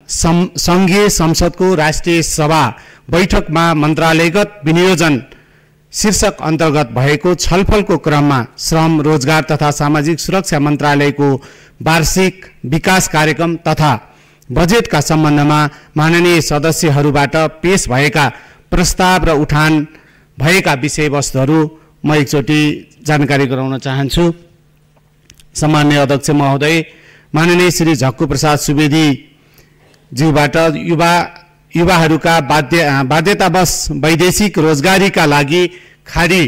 संघीय संसदको राष्ट्रिय सभा बैठकमा मन्त्रालयगत विनियोजन शीर्षक अन्तर्गत भएको छलफलको क्रममा श्रम रोजगार तथा सामाजिक सुरक्षा मन्त्रालयको वार्षिक विकास कार्यक्रम तथा बजेटका सम्बन्धमा माननीय सदस्यहरूबाट पेश भएका प्रस्ताव र उठान भएका विषयवस्तुहरू म एकचोटि जानकारी गराउन चाहन्छु। सम्माननीय अध्यक्ष महोदय, माननीय श्री झक्कु प्रसाद सुवेदी ज्यूबाट युवाहरूका बाध्यतावश वैदेशिक रोजगारीका लागि खाडी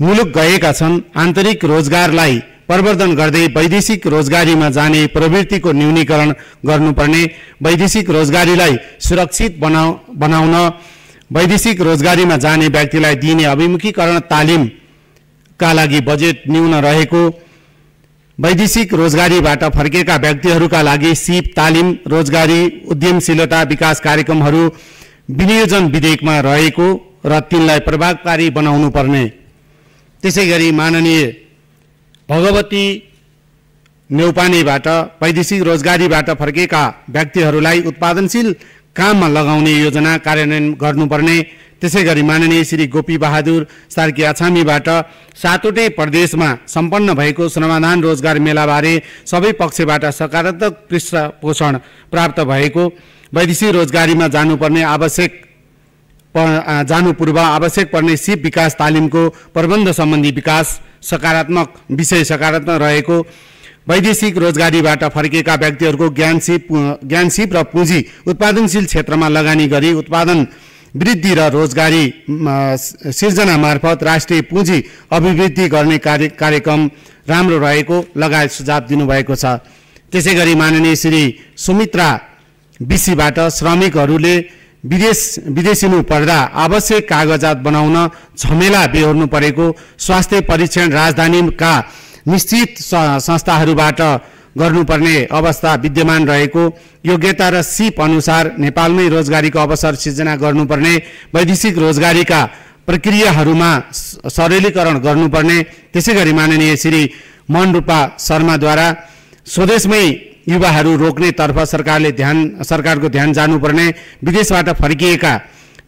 मुलुक गएका छन्। आन्तरिक रोजगारलाई प्रवर्धन गर्दै वैदेशिक रोजगारीमा जाने प्रवृत्तिको न्यूनीकरण गर्नुपर्ने, वैदेशिक रोजगारीलाई सुरक्षित बनाउन वैदेशिक रोजगारीमा जाने व्यक्तिलाई दिइने अभिमुखीकरण तालिमका लागि बजेट न्यून रहेको, वैदेशिक रोजगारीबाट फर्केका व्यक्तिहरूका लागि सिप तालिम रोजगारी उद्यमशीलता विकास कार्यक्रमहरू विनियोजन विधेयकमा रहेको र तिनलाई प्रभावकारी बनाउनु पर्ने। त्यसैगरी माननीय भगवती नेउपानेबाट वैदेशिक रोजगारीबाट फर्केका व्यक्तिहरूलाई उत्पादनशील काममा लगाउने योजना कार्यान्वयन गर्नुपर्ने। त्यसैगरी माननीय श्री गोपी बहादुर सार्की आछामीबाट सातवटै प्रदेशमा सम्पन्न भएको श्रमदान रोजगार मेलाबारे सबै पक्षबाट सकारात्मक पृष्ठपोषण प्राप्त भएको, वैदेशिक रोजगारीमा जानु पूर्व आवश्यक पर्ने सिप विकास तालिमको प्रबन्ध सम्बन्धी विकास सकारात्मक रहेको, वैदेशिक रोजगारीबाट फर्केका व्यक्तिहरूको ज्ञान सिप र पुँजी उत्पादनशील क्षेत्रमा लगानी गरी उत्पादन वृद्धि र रोजगारी सिर्जना मार्फत राष्ट्रिय पुँजी अभिवृद्धि गर्ने कार्यक्रम राम्रो रहेको लगायत सुझाव दिनुभएको छ। त्यसैगरी माननीय श्री सुमित्रा बिसीबाट श्रमिकहरूले विदेशिनु पर्दा आवश्यक कागजात बनाउन झमेला बेहोर्नु परेको, स्वास्थ्य परीक्षण राजधानीका निश्चित संस्थाहरूबाट गर्नुपर्ने अवस्था विद्यमान रहेको, योग्यता र सिप अनुसार नेपालमै रोजगारीको अवसर सिर्जना गर्नुपर्ने, वैदेशिक रोजगारीका प्रक्रियाहरूमा सरलीकरण गर्नुपर्ने। त्यसैगरी माननीय श्री मनरूपा शर्माद्वारा स्वदेशमै युवाहरू रोक्नेतर्फ सरकारको ध्यान जानुपर्ने, विदेशबाट फर्किएका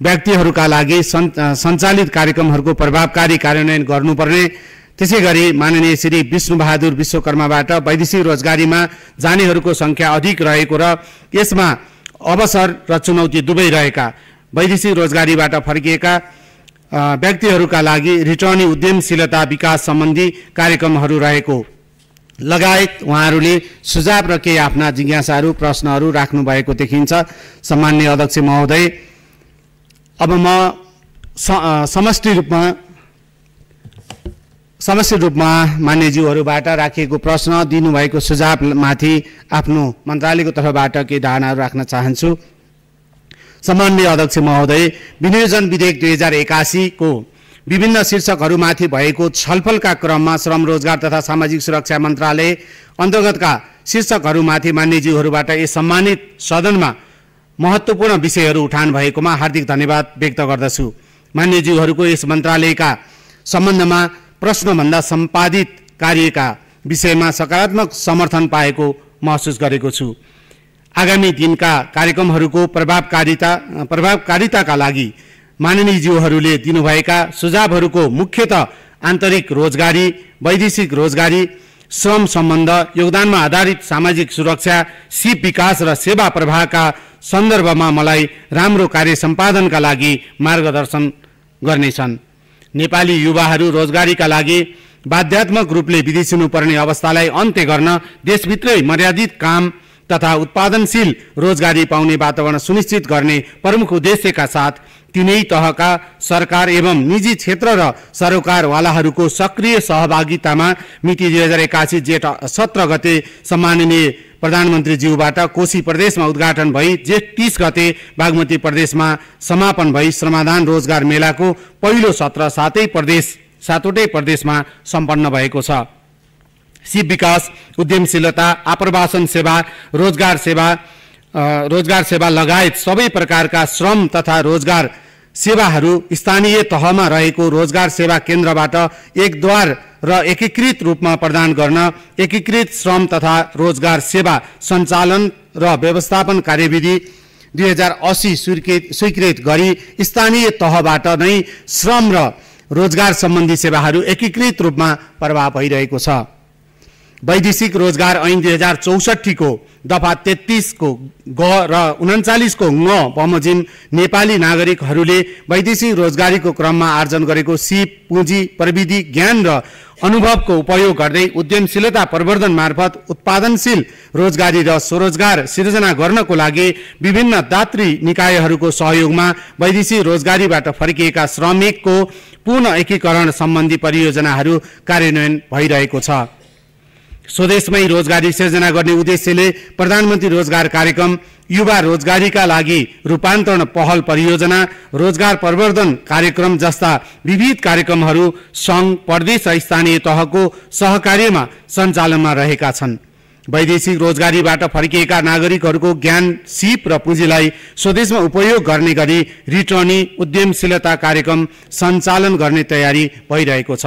व्यक्तिहरूका लागि सञ्चालित कार्यक्रमहरूको प्रभावकारी कार्यान्वयन गर्नुपर्ने। त्यसैगरी माननीय श्री विष्णुबहादुर विश्वकर्माबाट वैदेशिक रोजगारीमा जानेहरूको संख्या अधिक रहेको र यसमा अवसर र चुनौती दुवै रहेका वैदेशिक रोजगारीबाट फर्किएका व्यक्तिहरूका लागि रिटर्नी उद्यमशीलता विकास सम्बन्धी कार्यक्रमहरू रहेको लगायत उहाँहरूले सुझाव र केही आफ्ना जिज्ञासाहरू प्रश्नहरू राख्नु भएको देखिन्छ। सम्माननीय अध्यक्ष महोदय, अब म समष्टि रूपमा मान्यज्यूहरूबाट राखिएको प्रश्न दिनुभएको सुझावमाथि आफ्नो मन्त्रालयको तर्फबाट केही धारणाहरू राख्न चाहन्छु। सम्माननीय अध्यक्ष महोदय, विनियोजन विधेयक 2081 को विभिन्न शीर्षकहरूमाथि भएको छलफलका क्रममा श्रम रोजगार तथा सामाजिक सुरक्षा मन्त्रालय अन्तर्गतका शीर्षकहरूमाथि मान्यज्यूहरूबाट यस सम्मानित सदनमा महत्त्वपूर्ण विषयहरू उठान भएकोमा हार्दिक धन्यवाद व्यक्त गर्दछु। मान्यज्यूहरूको यस मन्त्रालयका सम्बन्धमा प्रश्नभन्दा सम्पादित कार्यका विषयमा सकारात्मक समर्थन पाएको महसुस गरेको छु। आगामी दिनका कार्यक्रमहरूको प्रभावकारिताका लागि माननीयज्यूहरूले दिनुभएका सुझावहरूको मुख्यतः आन्तरिक रोजगारी, वैदेशिक रोजगारी, श्रम सम्बन्ध, योगदानमा आधारित सामाजिक सुरक्षा, सिप विकास र सेवा प्रवाहका सन्दर्भमा मलाई राम्रो कार्य सम्पादनका लागि मार्गदर्शन गर्नेछन्। नेपाली युवाहरू रोजगारीका लागि बाध्यात्मक रूपले विदेशिनुपर्ने अवस्थालाई अन्त्य गर्न देशभित्रै मर्यादित काम तथा उत्पादनशील रोजगारी पाउने वातावरण सुनिश्चित गर्ने प्रमुख उद्देश्यका साथ तीनै तहका सरकार एवं निजी क्षेत्र र सरोकारवालाहरूको सक्रिय सहभागितामा मिति 2081 जेठ 17 गते सम्माननीय प्रधानमन्त्रीज्यूबाट कोशी प्रदेशमा उद्घाटन भई जेठ 30 गते बागमती प्रदेशमा समापन भई श्रमदान रोजगार मेलाको पहिलो सत्र सातवटै प्रदेशमा सम्पन्न भएको छ। सिप विकास, उद्यमशीलता, आप्रवासन सेवा, रोजगार सेवा लगायत सबै प्रकारका श्रम तथा रोजगार सेवाहरू स्थानीय तहमा रहेको रोजगार सेवा केन्द्रबाट एकद्वार र एकीकृत रूपमा प्रदान गर्न एकीकृत श्रम तथा रोजगार सेवा सञ्चालन र व्यवस्थापन कार्यविधि 2080 स्वीकृत गरी स्थानीय तहबाट नै श्रम र रोजगार सम्बन्धी सेवाहरू एकीकृत रूपमा प्रवाह भइरहेको छ। वैदेशिक रोजगार ऐन 2064 को दफा 33 को ग र 39 को ङ बमोजिम नेपाली नागरिकहरूले वैदेशिक रोजगारीको क्रममा आर्जन गरेको सिप, पुँजी, प्रविधि, ज्ञान र अनुभवको उपयोग गर्दै उद्यमशीलता प्रवर्धन मार्फत उत्पादनशील रोजगारी र स्वरोजगार सिर्जना गर्नको लागि विभिन्न दात्री निकायहरूको सहयोगमा वैदेशिक रोजगारीबाट फर्किएका श्रमिकको पुनः एकीकरण सम्बन्धी परियोजनाहरू कार्यान्वयन भइरहेको छ। स्वदेशमै रोजगारी सिर्जना गर्ने उद्देश्यले प्रधानमन्त्री रोजगार कार्यक्रम, युवा रोजगारीका लागि रूपान्तरण पहल परियोजना, रोजगार प्रवर्धन कार्यक्रम जस्ता विविध कार्यक्रमहरू सङ्घ, प्रदेश र स्थानीय तहको सहकार्यमा सञ्चालनमा रहेका छन्। वैदेशिक रोजगारीबाट फर्किएका नागरिकहरूको ज्ञान, सिप र पुँजीलाई स्वदेशमा उपयोग गर्ने गरी रिटर्नी उद्यमशीलता कार्यक्रम सञ्चालन गर्ने तयारी भइरहेको छ।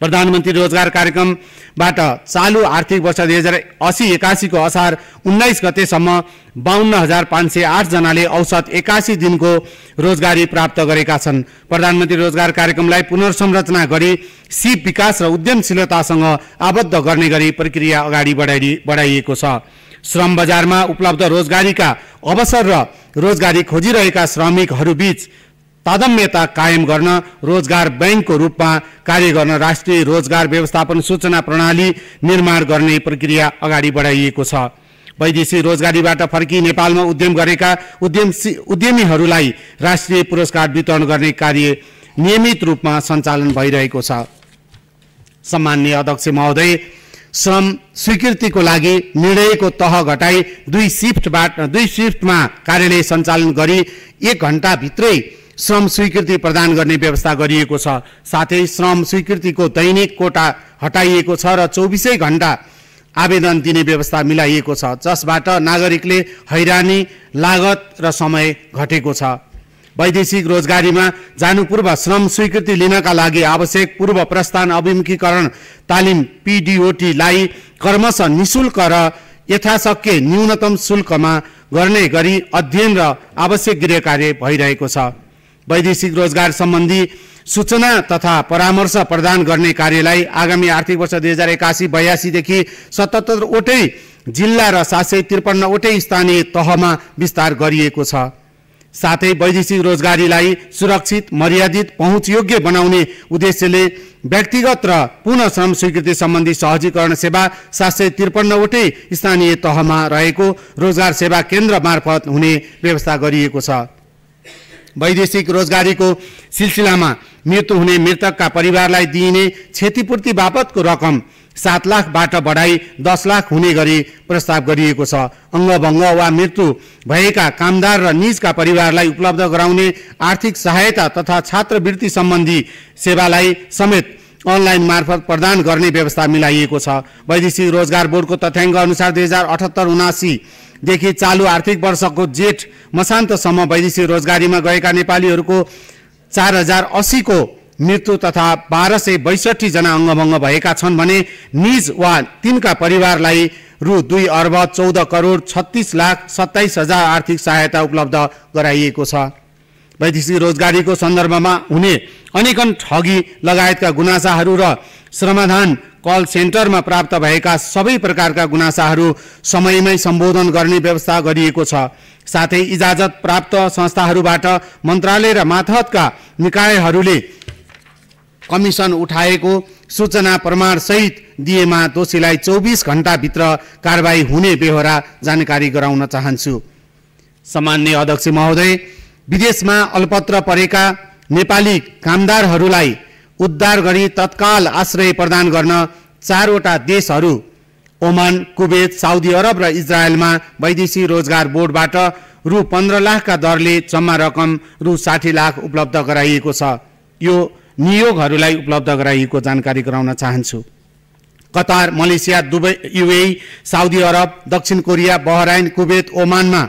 प्रधानमन्त्री रोजगार कार्यक्रमबाट चालु आर्थिक वर्ष 2080-81 को असार 19 गतेसम्म 52,508 जनाले औसत 81 दिनको रोजगारी प्राप्त गरेका छन्। प्रधानमन्त्री रोजगार कार्यक्रमलाई पुनर्संरचना गरी सिप विकास र उद्यमशीलतासँग आबद्ध गर्ने गरी प्रक्रिया अगाडि बढाइएको छ। श्रम बजारमा उपलब्ध रोजगारीका अवसर र रोजगारी खोजिरहेका श्रमिकहरूबीच तादम्यता कायम गर्न रोजगार बैंकको रूपमा कार्य गर्न राष्ट्रिय रोजगार व्यवस्थापन सूचना प्रणाली निर्माण गर्ने प्रक्रिया अगाडि बढाइएको छ। वैदेशिक रोजगारीबाट फर्की नेपालमा उद्यम गरेका उद्यमीहरूलाई राष्ट्रिय पुरस्कार वितरण गर्ने कार्य नियमित रूपमा सञ्चालन भइरहेको छ। सम्माननीय अध्यक्ष महोदय, श्रम स्वीकृतिको लागि निर्णयको तह घटाई 2 शिफ्टमा कार्यालय सञ्चालन गरी 1 घण्टा भित्रै श्रम स्वीकृति प्रदान गर्ने व्यवस्था गरिएको छ। साथै श्रम स्वीकृतिको दैनिक कोटा हटाइएको छ र 24 घण्टा आवेदन दिने व्यवस्था मिलाइएको छ, जसबाट नागरिकले हैरानी, लागत र समय घटेको छ। वैदेशिक रोजगारीमा जानु पूर्व श्रम स्वीकृति लिनका लागि आवश्यक पूर्व प्रस्थान अभिमुखीकरण तालिम PDOT-लाई क्रमशः निशुल्क र यथाशक्य न्यूनतम शुल्कमा गर्ने गरी अध्ययन र आवश्यक गृह कार्य भइरहेको छ। वैदेशिक रोजगार सम्बन्धी सूचना तथा परामर्श प्रदान गर्ने कार्यलाई आगामी आर्थिक वर्ष 2081-82 देखि 77 वटै जिल्ला र 753 वटै स्थानीय तहमा विस्तार गरिएको छ। साथै वैदेशिक रोजगारीलाई सुरक्षित, मर्यादित, पहुँचयोग्य बनाउने उद्देश्यले व्यक्तिगत र पुनः श्रम स्वीकृति सम्बन्धी सहजीकरण सेवा 753 वटै स्थानीय तहमा रहेको रोजगार सेवा केन्द्र मार्फत हुने व्यवस्था गरिएको छ। वैदेशिक रोजगारीको सिलसिलामा मृत्यु हुने मृतकका परिवारलाई दिइने क्षतिपूर्ति बापतको रकम 7 लाखबाट बढाई 10 लाख हुने गरी प्रस्ताव गरिएको छ। अङ्गभङ्ग वा मृत्यु भएका कामदार र निजका परिवारलाई उपलब्ध गराउने आर्थिक सहायता तथा छात्रवृत्ति सम्बन्धी सेवालाई समेत अनलाइन मार्फत प्रदान गर्ने व्यवस्था मिलाइएको छ। वैदेशिक रोजगार बोर्डको तथ्याङ्क अनुसार 2078-79 देखि चालु आर्थिक वर्षको जेठ मसान्तसम्म वैदेशिक रोजगारीमा गएका नेपालीहरूको 4080 को मृत्यु तथा 1262 जना अङ्गभङ्ग भएका छन् भने निज वा तिनका परिवारलाई रु 2 अर्ब 14 करोड 36 लाख 27 हजार आर्थिक सहायता उपलब्ध गराइएको छ। वैदेशिक रोजगारीको सन्दर्भमा हुने अनेकन ठगी लगायतका गुनासाहरू र समाधान कल सेन्टरमा प्राप्त भएका सबै प्रकारका गुनासाहरू समयमै सम्बोधन गर्ने व्यवस्था गरिएको छ। साथै इजाजत प्राप्त संस्थाहरूबाट मन्त्रालय र मातहतका निकायहरूले कमिसन उठाएको सूचना प्रमाण सहित दिएमा दोषीलाई 24 घण्टाभित्र कारबाही हुने बेहोरा जानकारी गराउन चाहन्छु। सम्माननीय अध्यक्ष महोदय, विदेशमा अल्पत्र परेका नेपाली कामदारहरूलाई उद्धार गरी तत्काल आश्रय प्रदान गर्न 4 वटा देशहरू ओमान, कुवेत, साउदी अरब र इजरायलमा वैदेशिक रोजगार बोर्डबाट रु 15 लाखका दरले जम्मा रकम रु 60 लाख उपलब्ध गराइएको छ। यो नियोगहरूलाई उपलब्ध गराइएको जानकारी गराउन चाहन्छु। Qatar, Malaysia, Dubai, UAE, Saudi Arab, दक्षिण कोरिया, बहराइन, कुवेत, ओमानमा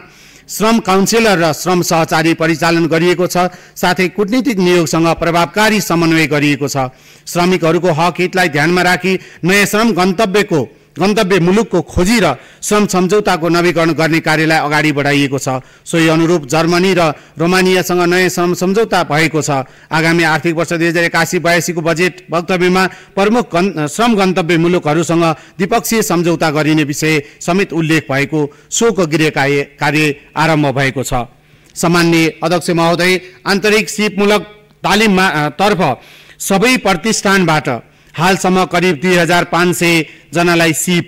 श्रम काउन्सिलर र श्रम सहचारी परिचालन गरिएको छ। साथै कूटनीतिक नियोगसँग प्रभावकारी समन्वय गरिएको छ। श्रमिकहरूको हक हितलाई ध्यानमा राखी नयाँ श्रम गन्तव्य मुलुकको खोजी र श्रम सम्झौताको नवीकरण गर्ने कार्यलाई अगाडि बढाइएको छ। सोही अनुरूप जर्मनी र रोमानियासँग नयाँ श्रम सम्झौता भएको छ। आगामी आर्थिक वर्ष 2081-82 को बजेट वक्तव्यमा प्रमुख श्रम गन्तव्य मुलुकहरूसँग द्विपक्षीय सम्झौता गरिने विषय समेत उल्लेख भएको सोको गृह कार्य आरम्भ भएको छ। सामान्य अध्यक्ष महोदय, आन्तरिक सिपमूलक तालिममा तर्फ सबै प्रतिष्ठानबाट हालसम्म करिब 2500 जनालाई सिप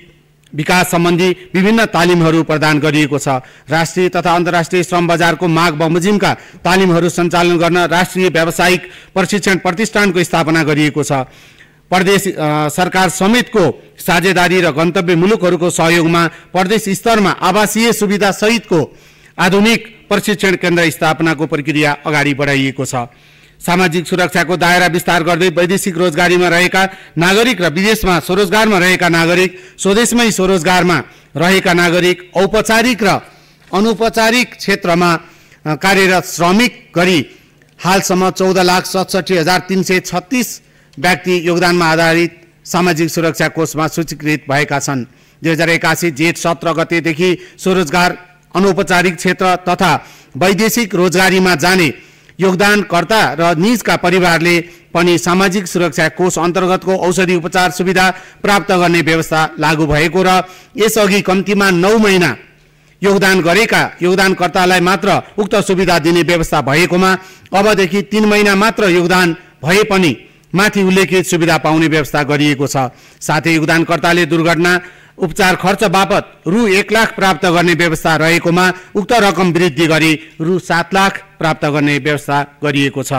विकास सम्बन्धी विभिन्न तालिमहरू प्रदान गरिएको छ। राष्ट्रिय तथा अन्तर्राष्ट्रिय श्रम बजारको माग बमोजिमका तालिमहरू सञ्चालन गर्न राष्ट्रिय व्यावसायिक प्रशिक्षण प्रतिष्ठानको स्थापना गरिएको छ। प्रदेश सरकार समेतको साझेदारी र गन्तव्य मुलुकहरूको सहयोगमा प्रदेश स्तरमा आवासीय सुविधा सहितको आधुनिक प्रशिक्षण केन्द्र स्थापनाको प्रक्रिया अगाडि बढाइएको छ। सामाजिक सुरक्षाको दायरा विस्तार गर्दै वैदेशिक रोजगारीमा रहेका नागरिक र विदेशमा स्वरोजगारमा रहेका नागरिक, स्वदेशमै स्वरोजगारमा रहेका नागरिक, औपचारिक र अनौपचारिक क्षेत्रमा कार्यरत श्रमिक गरी हालसम्म 14,67,336 व्यक्ति योगदानमा आधारित सामाजिक सुरक्षा कोषमा सूचीकृत भएका छन्। 2081 जेठ 17 गतेदेखि स्वरोजगार, अनौपचारिक क्षेत्र तथा वैदेशिक रोजगारीमा जाने योगदानकर्ता र निजका परिवारले पनि सामाजिक सुरक्षा कोष अन्तर्गतको औषधि उपचार सुविधा प्राप्त गर्ने व्यवस्था लागू भएको र यसअघि कम्तीमा 9 महिना योगदान गरेका योगदानकर्तालाई मात्र उक्त सुविधा दिने व्यवस्था भएकोमा अबदेखि 3 महिना मात्र योगदान भए पनि माथि उल्लेखित सुविधा पाउने व्यवस्था गरिएको छ। साथै योगदानकर्ताले दुर्घटना उपचार खर्च बापत रु 1 लाख प्राप्त गर्ने व्यवस्था रहेकोमा उक्त रकम वृद्धि गरी रु 7 लाख प्राप्त गर्ने व्यवस्था गरिएको छ।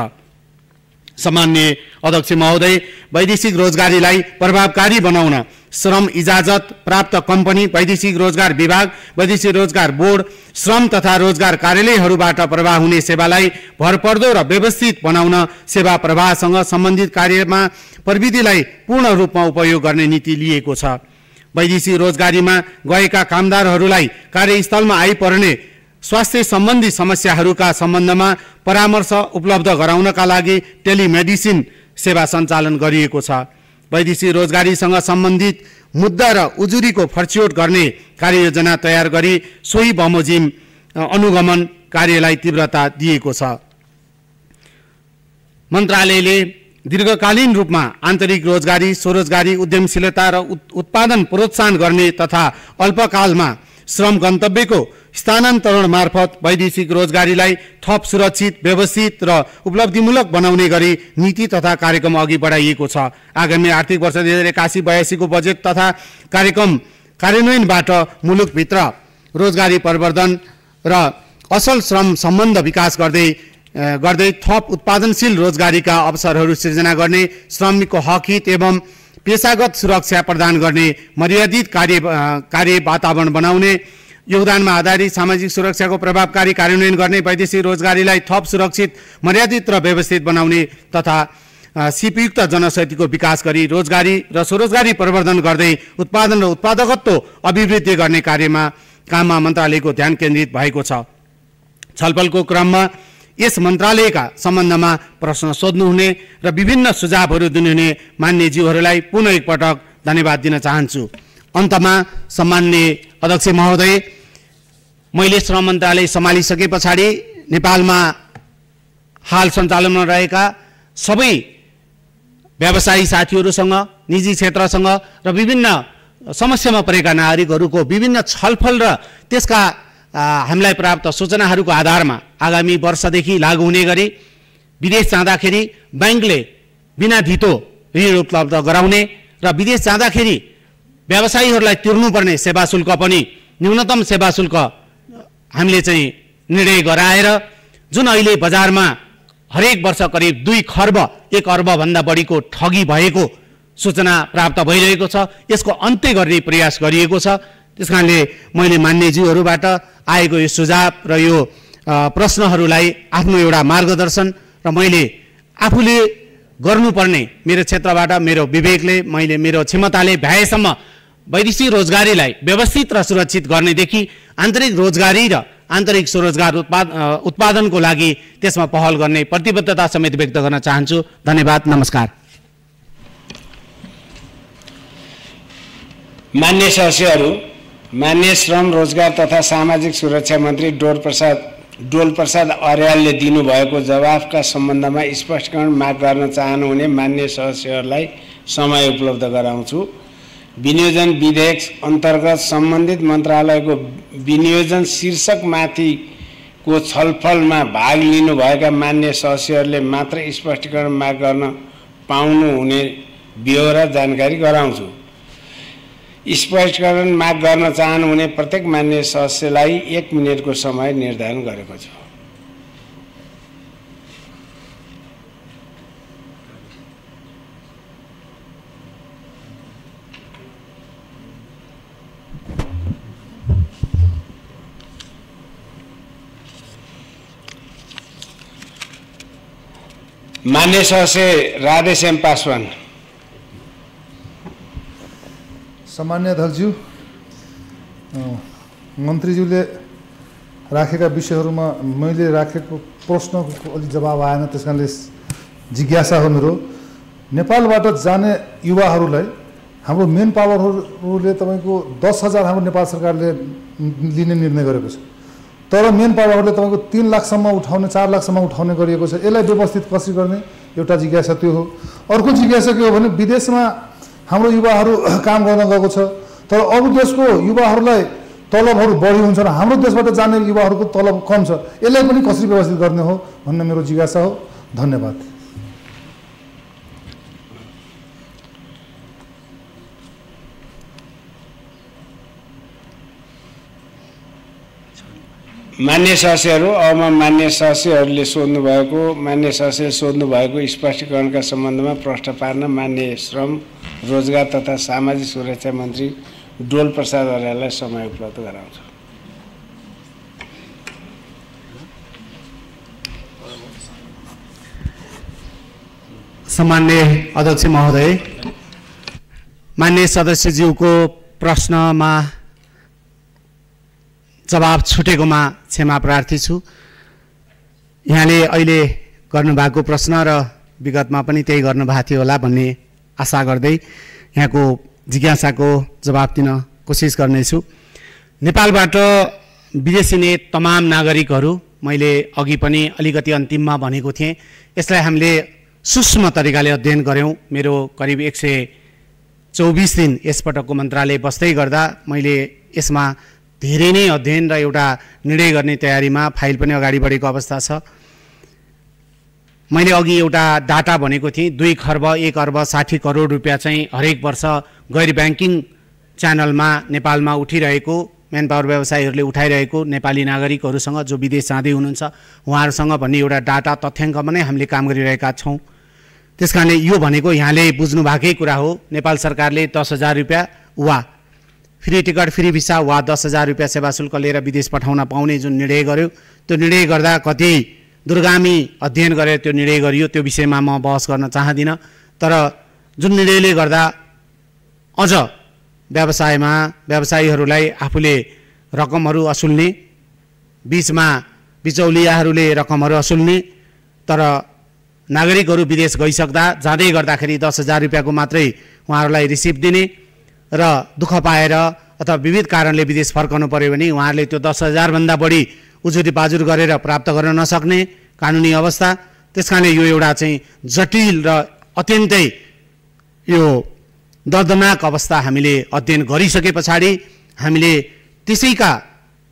सामान्य अध्यक्ष महोदय, वैदेशिक रोजगारीलाई प्रभावकारी बनाउन श्रम इजाजत प्राप्त कम्पनी, वैदेशिक रोजगार विभाग, वैदेशिक रोजगार बोर्ड, श्रम तथा रोजगार कार्यालयहरूबाट प्रवाह हुने सेवालाई भरपर्दो र व्यवस्थित बनाउन सेवा प्रवाहसँग सम्बन्धित कार्यमा प्रविधिलाई पूर्ण रूपमा उपयोग गर्ने नीति लिएको छ। वैदेशिक रोजगारीमा गएका कामदारहरूलाई कार्यस्थलमा आइपर्ने स्वास्थ्य सम्बन्धी समस्याहरूका सम्बन्धमा परामर्श उपलब्ध गराउनका लागि टेलिमेडिसिन सेवा सञ्चालन गरिएको छ। वैदेशिक रोजगारीसँग सम्बन्धित मुद्दा र उजुरीको फर्च्योट गर्ने कार्ययोजना तयार गरी सोही बमोजिम अनुगमन कार्यलाई तीव्रता दिएको छ। मन्त्रालयले दीर्घकालीन रूपमा आन्तरिक रोजगारी, स्वरोजगारी, उद्यमशीलता र उत्पादन प्रोत्साहन गर्ने तथा अल्पकालमा श्रम गन्तव्यको स्थानान्तरण मार्फत वैदेशिक रोजगारीलाई थप सुरक्षित, व्यवस्थित र उपलब्धिमूलक बनाउने गरी नीति तथा कार्यक्रम अघि बढाइएको छ। आगामी आर्थिक वर्ष 2081-82 को बजेट तथा कार्यक्रम कार्यान्वयनबाट मुलुकभित्र रोजगारी प्रवर्धन र असल श्रम सम्बन्ध विकास गर्दै थप उत्पादनशील रोजगारीका अवसरहरू सृजना गर्ने, श्रमिकको हक हित एवं पेशागत सुरक्षा प्रदान गर्ने, मर्यादित कार्य वातावरण बनाउने, योगदानमा आधारित सामाजिक सुरक्षाको प्रभावकारी कार्यान्वयन गर्ने, वैदेशिक रोजगारीलाई थप सुरक्षित, मर्यादित र व्यवस्थित बनाउने तथा सिपयुक्त जनशक्तिको विकास गरी रोजगारी र स्वरोजगारी प्रवर्धन गर्दै उत्पादन र उत्पादकत्व अभिवृद्धि गर्ने काममा मन्त्रालयको ध्यान केन्द्रित भएको छ। छलफलको क्रममा यस मन्त्रालयका सम्बन्धमा प्रश्न सोध्नुहुने र विभिन्न सुझावहरू दिनुहुने मान्यज्यूहरूलाई पुनः एकपटक धन्यवाद दिन चाहन्छु। अन्तमा सम्मान्य अध्यक्ष महोदय, मैले श्रम मन्त्रालय सम्हालिसके पछाडि नेपालमा हाल सञ्चालनमा रहेका सबै व्यवसायी साथीहरूसँग, निजी क्षेत्रसँग र विभिन्न समस्यामा परेका नागरिकहरूको विभिन्न छलफल र त्यसका हामीलाई प्राप्त सूचनाहरूको आधारमा आगामी वर्षदेखि लागू हुने गरी विदेश जाँदाखेरि ब्याङ्कले बिना धितो ऋण उपलब्ध गराउने र विदेश जाँदाखेरि व्यवसायीहरूलाई तिर्नुपर्ने सेवा शुल्क पनि न्यूनतम सेवा शुल्क हामीले चाहिँ निर्णय गराएर जुन अहिले बजारमा हरेक वर्ष करिब 2 खर्ब 1 अर्बभन्दा बढीको ठगी भएको सूचना प्राप्त भइरहेको छ, यसको अन्त्य गर्ने प्रयास गरिएको छ। त्यसकारणले मैले मान्यज्यूहरूबाट आएको यो सुझाव र यो प्रश्नहरूलाई आफ्नो एउटा मार्गदर्शन र मैले आफूले गर्नुपर्ने मेरो क्षेत्रबाट मेरो विवेकले मैले मेरो क्षमताले भ्याएसम्म वैदेशिक रोजगारीलाई व्यवस्थित र सुरक्षित गर्नेदेखि आन्तरिक रोजगारी र आन्तरिक स्वरोजगार उत्पादनको लागि त्यसमा पहल गर्ने प्रतिबद्धता समेत व्यक्त गर्न चाहन्छु। धन्यवाद, नमस्कार। मान्य सदस्यहरू, मान्य श्रम रोजगार तथा सामाजिक सुरक्षा मन्त्री डोल प्रसाद अर्यालले दिनुभएको जवाफका सम्बन्धमा स्पष्टीकरण माग गर्न चाहनुहुने मान्य सदस्यहरूलाई समय उपलब्ध गराउँछु। विनियोजन विधेयक अन्तर्गत सम्बन्धित मन्त्रालयको विनियोजन शीर्षकमाथिको छलफलमा भाग लिनुभएका मान्य सदस्यहरूले मात्र स्पष्टीकरण माग गर्न पाउनुहुने ब्यौरा जानकारी गराउँछु। स्पष्टीकरण माग गर्न चाहनुहुने प्रत्येक मान्य सदस्यलाई 1 मिनेटको समय निर्धारण गरेको छु। मान्य सदस्य राधेश्याम पासवान। सामान्य अध्यक्षज्यू, मन्त्रीज्यूले राखेका विषयहरूमा मैले राखेको प्रश्नको अलि जवाब आएन, त्यस कारणले जिज्ञासा हो मेरो। नेपालबाट जाने युवाहरूलाई हाम्रो मेन पावरहरूले तपाईँको 10,000 हाम्रो नेपाल सरकारले लिने निर्णय गरेको छ, तर मेन पावरहरूले तपाईँको 3 लाखसम्म उठाउने 4 लाखसम्म उठाउने गरिएको छ। यसलाई व्यवस्थित कसरी गर्ने एउटा जिज्ञासा त्यो हो। अर्को जिज्ञासा के हो भने विदेशमा हाम्रो युवाहरू काम गर्न गएको छ, तर अरू देशको युवाहरूलाई तलबहरू बढी हुन्छ र हाम्रो देशबाट जाने युवाहरूको तलब कम छ। यसलाई पनि कसरी व्यवस्थित गर्ने हो भन्ने मेरो जिज्ञासा हो। धन्यवाद। मान्य सदस्यहरू, अब म मान्य सदस्यहरूले सोध्नुभएको स्पष्टीकरणका सम्बन्धमा प्रश्न पार्न मान्य श्रम रोजगार तथा सामाजिक सुरक्षा मन्त्री डोल प्रसाद अर्याललाई समय उपलब्ध गराउँछु। सम्मान्य अध्यक्ष महोदय, मान्य सदस्यज्यूको प्रश्नमा जवाब छुटेकोमा क्षमा प्रार्थी छु। यहाँले अहिले गर्नुभएको प्रश्न र विगतमा पनि त्यही गर्नुभएको थियो होला भन्ने आशा गर्दै यहाँको जिज्ञासाको जवाब दिन कोसिस गर्नेछु। नेपालबाट विदेशिने तमाम नागरिकहरू, मैले अघि पनि अलिकति अन्तिममा भनेको थिएँ, यसलाई हामीले सूक्ष्म तरिकाले अध्ययन गऱ्यौँ। मेरो करिब 124 दिन यसपटकको मन्त्रालय बस्दै गर्दा मैले यसमा धेरै नै अध्ययन र एउटा निर्णय गर्ने तयारीमा फाइल पनि अगाडि बढेको अवस्था छ। मैले अघि एउटा डाटा भनेको थिएँ, 2 खर्ब 1 अर्ब 60 करोड रुपियाँ चाहिँ हरेक वर्ष गैर ब्याङ्किङ च्यानलमा नेपालमा उठिरहेको, मेन पावर व्यवसायीहरूले उठाइरहेको नेपाली नागरिकहरूसँग जो विदेश जाँदै हुनुहुन्छ उहाँहरूसँग भन्ने एउटा डाटा तथ्याङ्कमा नै हामीले काम गरिरहेका छौँ। त्यस कारणले यो भनेको यहाँले बुझ्नु भएकै कुरा हो। नेपाल सरकारले 10,000 रुपियाँ वा फ्री टिकट, फ्री भिसा वा 10,000 रुपियाँ सेवा शुल्क लिएर विदेश पठाउन पाउने जुन निर्णय गर्यो, त्यो निर्णय गर्दा कति दूरगामी अध्ययन गरेर त्यो निर्णय गरियो, त्यो विषयमा म बहस गर्न चाहदिनँ। तर जुन निर्णयले गर्दा अझ व्यवसायीहरूलाई आफूले रकमहरू असुल्ने, बीचमा बिचौलियाहरूले रकमहरू असुल्ने, तर नागरिकहरू विदेश गइसक्दा जाँदै गर्दाखेरि 10,000 रुपियाँको मात्रै उहाँहरूलाई रिसिभ दिने र दुःख पाएर अथवा विविध कारणले विदेश फर्कनु पर्यो भने उहाँहरूले त्यो 10,000 भन्दा बढी उजुरी पाजुर गरेर प्राप्त गर्न नसक्ने कानुनी अवस्था। त्यसकारणले यो एउटा चाहिँ जटिल र अत्यन्तै यो दर्दनाक अवस्था हामीले अध्ययन गरिसके पछाडि हामीले त्यसैका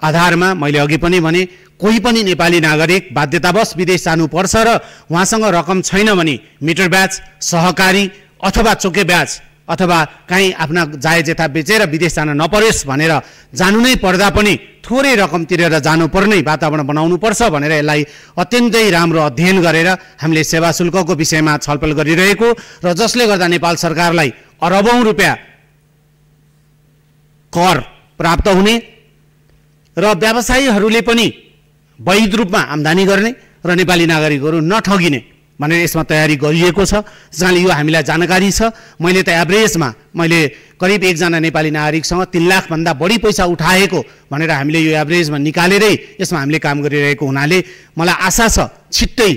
आधारमा मैले अघि पनि भने कोही पनि नेपाली नागरिक बाध्यतावश विदेश जानुपर्छ र उहाँसँग रकम छैन भने मिटर ब्याज, सहकारी अथवा चोके ब्याज अथवा कहीँ आफ्ना जायज यथा बेचेर विदेश जान नपरोस् भनेर जानु नै पर्दा पनि थोरै रकम तिरेर जानुपर्ने वातावरण बनाउनुपर्छ भनेर यसलाई अत्यन्तै राम्रो अध्ययन गरेर हामीले सेवा शुल्कको विषयमा छलफल गरिरहेको र जसले गर्दा नेपाल सरकारलाई अरबौं रुपियाँ कर प्राप्त हुने र व्यवसायीहरूले पनि वैध रूपमा आम्दानी गर्ने र नेपाली नागरिकहरू नठगिने भनेर यसमा तयारी गरिएको छ। जसले यो हामीलाई जानकारी छ। मैले त एभरेजमा मैले करिब एकजना नेपाली नागरिकसँग 3 लाखभन्दा बढी पैसा उठाएको भनेर हामीले यो एभरेजमा निकालेरै यसमा हामीले काम गरिरहेको हुनाले मलाई आशा छ छिट्टै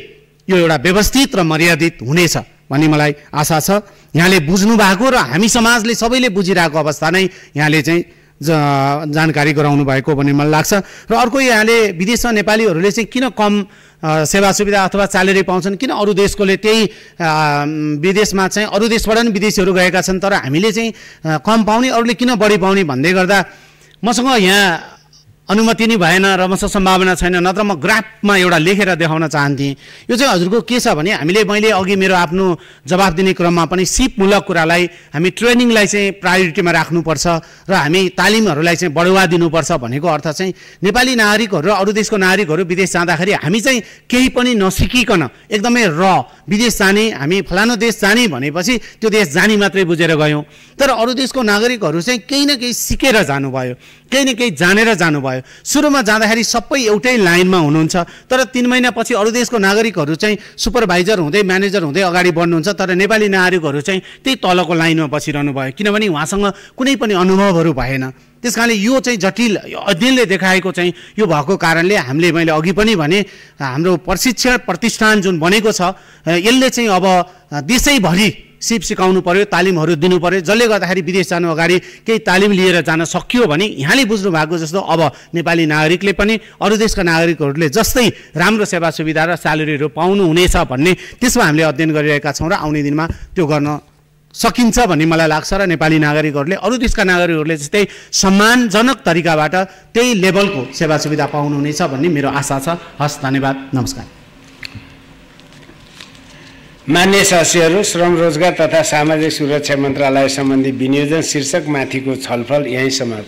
यो एउटा व्यवस्थित र मर्यादित हुनेछ भन्ने मलाई आशा छ। यहाँले बुझ्नु भएको र हामी समाजले सबैले बुझिरहेको अवस्था नै यहाँले चाहिँ जानकारी गराउनु भएको भन्ने मलाई लाग्छ। र अर्को यहाँले विदेशमा नेपालीहरूले चाहिँ किन कम सेवा सुविधा अथवा स्यालेरी पाउँछन्, किन अरू देशकोले त्यही विदेशमा चाहिँ अरू देशबाट पनि विदेशीहरू गएका छन् तर हामीले चाहिँ कम पाउने, अरूले किन बढी पाउने भन्दै गर्दा मसँग यहाँ अनुमति नै भएन र मसँग सम्भावना छैन, नत्र म ग्राफमा एउटा लेखेर देखाउन चाहन्थेँ। यो चाहिँ हजुरको के छ भने मैले अघि मेरो आफ्नो जवाफ दिने क्रममा पनि सिपमूलक कुरालाई हामी ट्रेनिङलाई चाहिँ प्रायोरिटीमा राख्नुपर्छ र हामी तालिमहरूलाई चाहिँ बढावा दिनुपर्छ भनेको अर्थ चाहिँ नेपाली नागरिकहरू र अरू देशको नागरिकहरू विदेश जाँदाखेरि हामी चाहिँ केही पनि नसिकिकन एकदमै विदेश जाने, हामी फलानु देश जाने भनेपछि त्यो देश जाने मात्रै बुझेर गयौँ। तर अरू देशको नागरिकहरू चाहिँ केही न केही सिकेर जानुभयो, केही न केही जानेर जानुभयो। सुरुमा जाँदाखेरि सबै एउटै लाइनमा हुनुहुन्छ तर 3 महिनापछि अरू देशको नागरिकहरू चाहिँ सुपरभाइजर हुँदै म्यानेजर हुँदै अगाडि बढ्नुहुन्छ तर नेपाली नागरिकहरू चाहिँ त्यही तलको लाइनमा बसिरहनु भयो किनभने उहाँसँग कुनै पनि अनुभवहरू भएन। त्यसकारणले यो चाहिँ जटिल अध्ययनले देखाएको चाहिँ यो भएको कारणले मैले अघि पनि भने हाम्रो प्रशिक्षण प्रतिष्ठान जुन बनेको छ यसले चाहिँ अब देशैभरि सिप सिकाउनु पर्यो, तालिमहरू दिनु पर्यो, जसले गर्दाखेरि विदेश जानु अगाडि केही तालिम लिएर जान सकियो भने यहाँले बुझ्नु भएको जस्तो अब नेपाली नागरिकले पनि अरू देशका नागरिकहरूले जस्तै राम्रो सेवा सुविधा र स्यालेरीहरू पाउनु हुनेछ भन्ने त्यसमा हामीले अध्ययन गरिरहेका छौँ र आउने दिनमा त्यो गर्न सकिन्छ भन्ने मलाई लाग्छ र नेपाली नागरिकहरूले अरू देशका नागरिकहरूले जस्तै सम्मानजनक तरिकाबाट त्यही लेभलको सेवा सुविधा पाउनुहुनेछ भन्ने मेरो आशा छ। हस्, धन्यवाद, नमस्कार। मान्य सदस्यहरू, श्रम रोजगार तथा सामाजिक सुरक्षा मन्त्रालय सम्बन्धी विनियोजन शीर्षक माथिको छलफल यहीँ समाप्त।